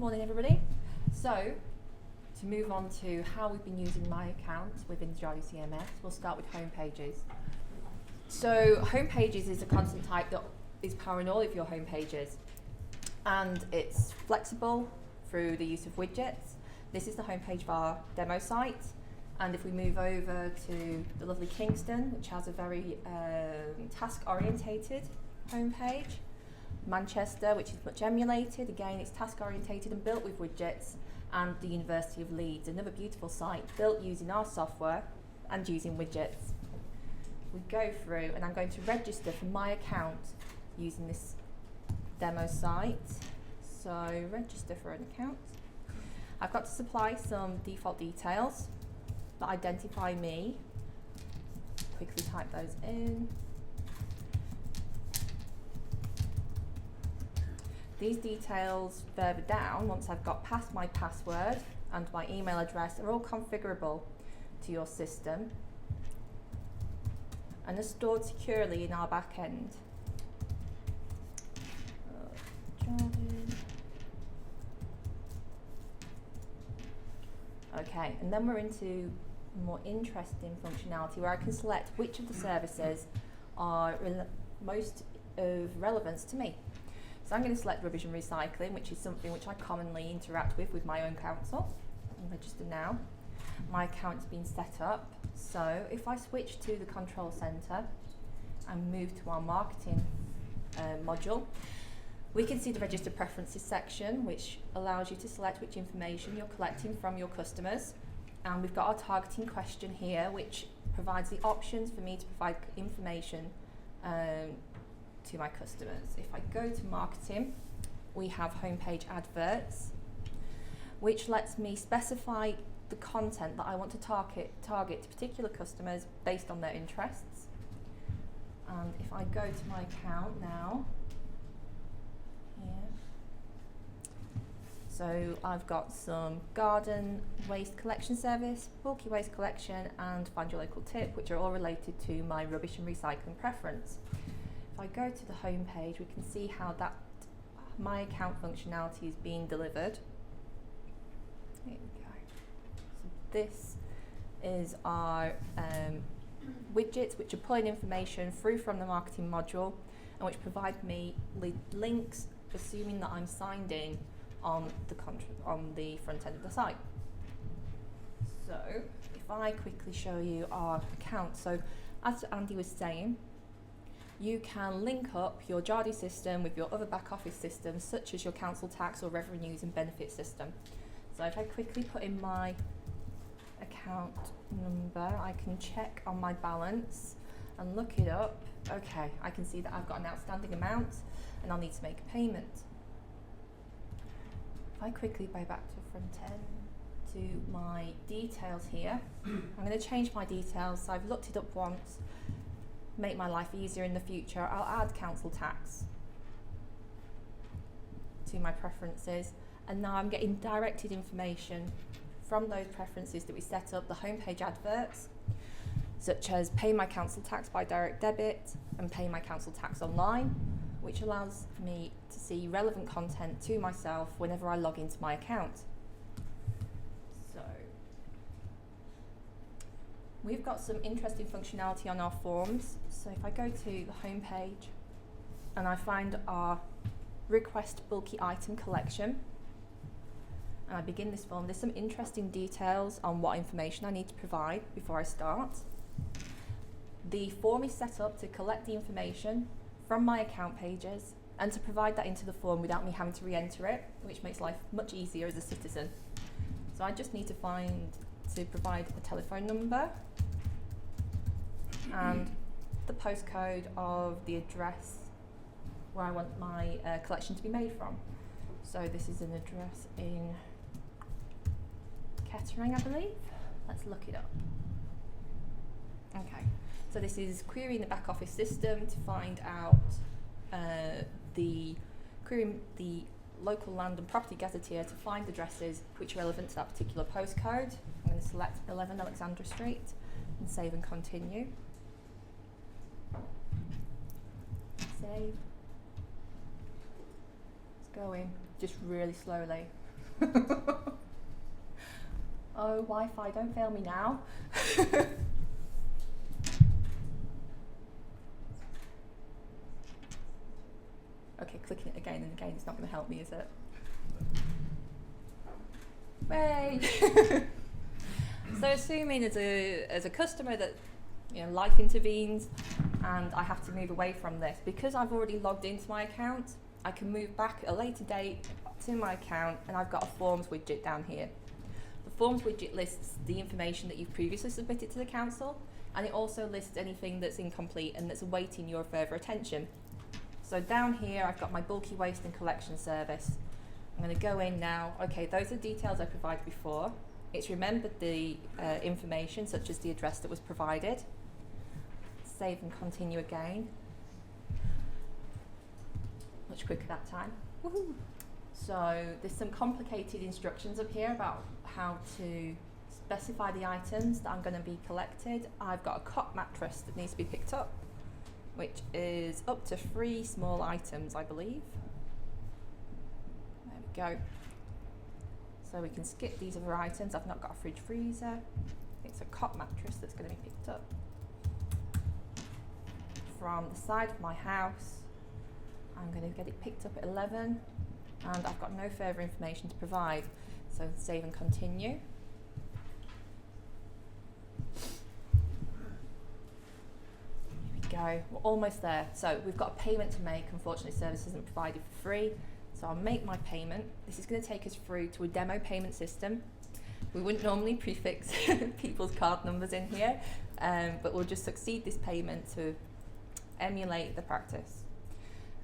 Morning everybody. So, to move on to how we've been using MyAccount within Jadu CMS, we'll start with HomePages. So, HomePages is a content type that is powering all of your HomePages, and it's flexible through the use of widgets. This is the homepage of our demo site, and if we move over to the lovely Kingston, which has a very task-orientated homepage, Manchester, which is much emulated, again it's task-orientated and built with widgets, and the University of Leeds, another beautiful site built using our software and using widgets. We go through, and I'm going to register for my account using this demo site. So register for an account. I've got to supply some default details that identify me. Quickly type those in. These details further down, once I've got past my password and my email address, are all configurable to your system and are stored securely in our back end. Okay, and then we're into more interesting functionality where I can select which of the services are most of relevance to me. So I'm going to select rubbish and recycling, which is something which I commonly interact with my own council. I'll register now. My account's been set up. So if I switch to the control centre and move to our marketing module, we can see the register preferences section, which allows you to select which information you're collecting from your customers. And we've got our targeting question here, which provides the options for me to provide information to my customers. If I go to marketing, we have HomepageAdverts, which lets me specify the content that I want to target to particular customers based on their interests. And if I go to my account now, here, so I've got some garden waste collection service, bulky waste collection, and find your local tip, which are all related to my rubbish and recycling preference. If I go to the home page, we can see how that My Account functionality is being delivered. Here we go. So this is our widgets, which are pulling information through from the marketing module, and which provide me links, assuming that I'm signed in on the front end of the site. So if I quickly show you our account, so as Andy was saying, you can link up your Jadu system with your other back office systems, such as your council tax or revenues and benefit system. So if I quickly put in my account number, I can check on my balance and look it up. Okay, I can see that I've got an outstanding amount and I'll need to make a payment. If I quickly go back to front end to my details here, I'm going to change my details. So I've looked it up once. Make my life easier in the future, I'll add council tax to my preferences, and now I'm getting directed information from those preferences that we set up, the homepage adverts, such as pay my council tax by direct debit and pay my council tax online, which allows me to see relevant content to myself whenever I log into my account. So we've got some interesting functionality on our forms. So if I go to the home page and I find our request bulky item collection, and I begin this form, there's some interesting details on what information I need to provide before I start. The form is set up to collect the information from my account pages and to provide that into the form without me having to re-enter it, which makes life much easier as a citizen. So I just need to provide a telephone number and the postcode of the address where I want my collection to be made from. So this is an address in Kettering, I believe. Let's look it up. Okay, so this is querying the back office system to find out querying the local land and property gazetteer to find addresses which are relevant to that particular postcode. I'm going to select 11 Alexandra Street and save and continue. Save. It's going just really slowly. Oh, Wi-Fi, don't fail me now. Okay, clicking it again and again is not going to help me, is it? Hey! So assuming as a customer that life intervenes and I have to move away from this, because I've already logged into my account, I can move back at a later date to my account, and I've got a forms widget down here. The forms widget lists the information that you've previously submitted to the council, and it also lists anything that's incomplete and that's awaiting your further attention. So down here I've got my bulky waste and collection service. I'm going to go in now. Okay, those are details I provided before. It's remembered the information, such as the address that was provided. Save and continue again. Much quicker that time. Woohoo! So there's some complicated instructions up here about how to specify the items that I'm going to be collected. I've got a cot mattress that needs to be picked up, which is up to 3 small items, I believe. There we go. So we can skip these other items. I've not got a fridge freezer. It's a cot mattress that's going to be picked up from the side of my house. I'm going to get it picked up at 11, and I've got no further information to provide. So save and continue. Go. We're almost there. So we've got a payment to make. Unfortunately, service isn't provided for free. So I'll make my payment. This is going to take us through to a demo payment system. We wouldn't normally prefix people's card numbers in here, but we'll just succeed this payment to emulate the practice.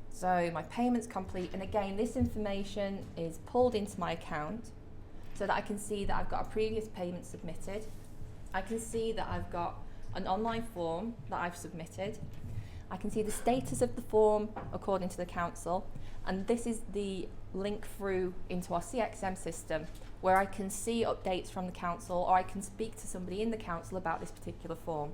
So my payment's complete, and again, this information is pulled into my account so that I can see that I've got a previous payment submitted. I can see that I've got an online form that I've submitted. I can see the status of the form according to the council, and this is the link through into our CXM system where I can see updates from the council, or I can speak to somebody in the council about this particular form.